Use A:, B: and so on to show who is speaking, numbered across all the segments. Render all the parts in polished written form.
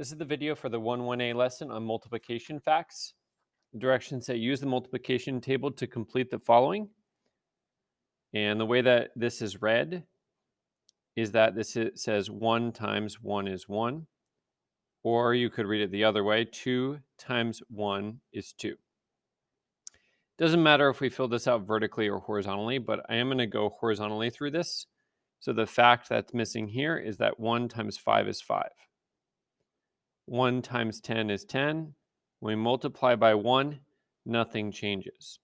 A: This is the video for the 1-1A lesson on multiplication facts. The directions say use the multiplication table to complete the following. And the way that this is read is that says 1 times 1 is 1. Or you could read it the other way, 2 times 1 is 2. Doesn't matter if we fill this out vertically or horizontally, but I am going to go horizontally through this. So the fact that's missing here is that 1 times 5 is 5. 1 times 10 is 10. When we multiply by 1, nothing changes.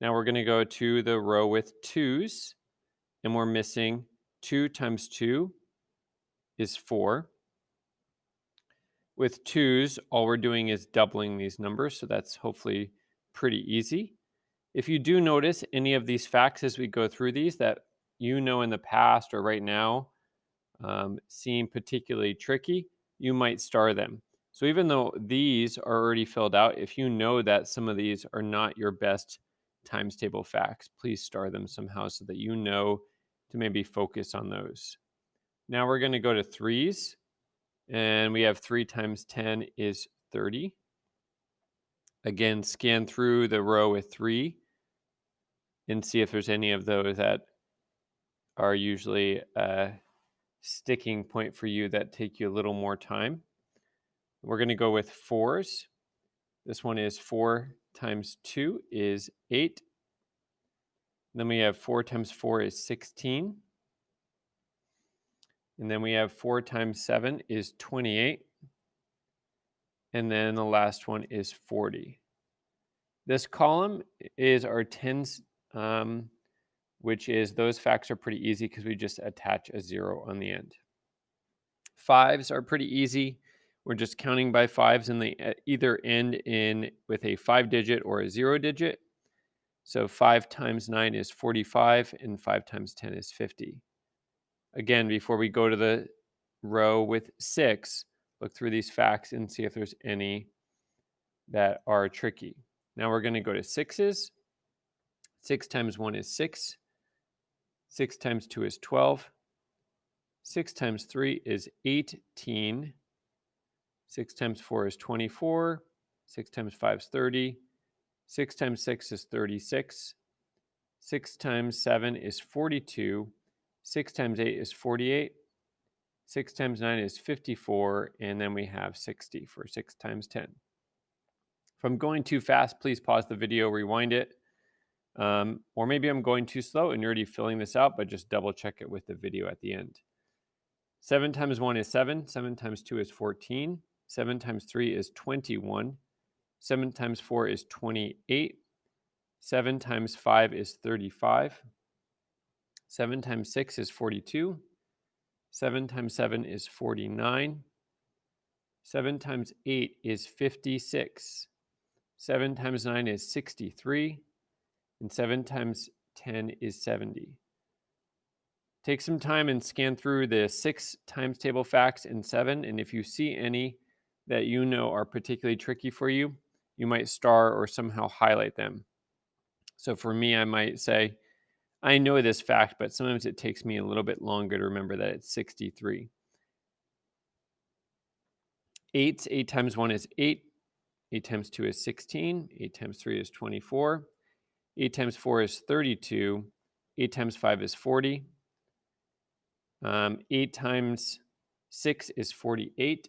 A: Now we're going to go to the row with 2's, and we're missing 2 times 2 is 4. With 2's, all we're doing is doubling these numbers, so that's hopefully pretty easy. If you do notice any of these facts as we go through these that you know in the past or right now seem particularly tricky, you might star them. So even though these are already filled out, if you know that some of these are not your best times table facts, please star them somehow so that you know to maybe focus on those. Now we're going to go to 3's, and we have 3 times 10 is 30. Again, scan through the row with 3 and see if there's any of those that are usually a sticking point for you that take you a little more time. We're going to go with 4's. This one is 4 times 2 is 8. Then we have 4 times 4 is 16. And then we have 4 times 7 is 28. And then the last one is 40. This column is our tens, which is those facts are pretty easy because we just attach a 0 on the end. 5's are pretty easy. We're just counting by 5's, and they either end in with a 5-digit or a 0-digit. So 5 times 9 is 45, and 5 times 10 is 50. Again, before we go to the row with 6, look through these facts and see if there's any that are tricky. Now we're going to go to 6's. 6 times 1 is 6. 6 times 2 is 12. 6 times 3 is 18. 6 times 4 is 24. 6 times 5 is 30. 6 times 6 is 36. 6 times 7 is 42. 6 times 8 is 48. 6 times 9 is 54. And then we have 60 for 6 times 10. If I'm going too fast, please pause the video, rewind it. Or maybe I'm going too slow and you're already filling this out, but just double check it with the video at the end. 7 times 1 is 7. 7 times 2 is 14. 7 times 3 is 21. 7 times 4 is 28. 7 times 5 is 35. 7 times 6 is 42. 7 times 7 is 49. 7 times 8 is 56. 7 times 9 is 63. And 7 times 10 is 70. Take some time and scan through the 6 times table facts and 7. And if you see any that you know are particularly tricky for you, you might star or somehow highlight them. So for me, I might say, I know this fact, but sometimes it takes me a little bit longer to remember that it's 63. 8 times 1 is 8. 8 times 2 is 16. 8 times 3 is 24. 8 times 4 is 32. 8 times 5 is 40. 8 times 6 is 48.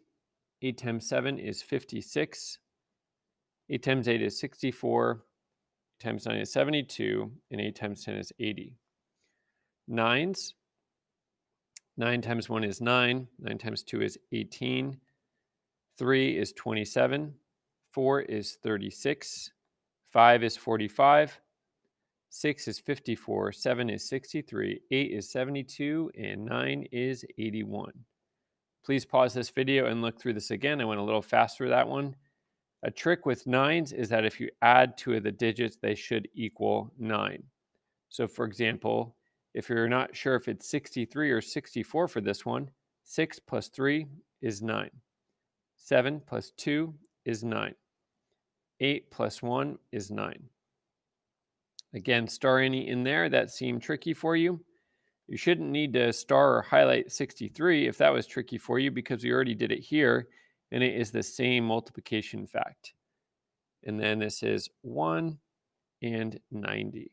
A: 8 times 7 is 56. 8 times 8 is 64. 8 times 9 is 72. And 8 times 10 is 80. 9's. 9 times 1 is 9. 9 times 2 is 18. 3 is 27. 4 is 36. 5 is 45. 6 is 54. 7 is 63. 8 is 72. And 9 is 81. Please pause this video and look through this again. I went a little fast through that one. A trick with 9's is that if you add two of the digits, they should equal 9. So for example, if you're not sure if it's 63 or 64 for this one, 6 plus 3 is 9. 7 plus 2 is 9. 8 plus 1 is 9. Again, star any in there that seem tricky for you. You shouldn't need to star or highlight 63 if that was tricky for you because we already did it here. and it is the same multiplication fact. And then this is 1 and 90.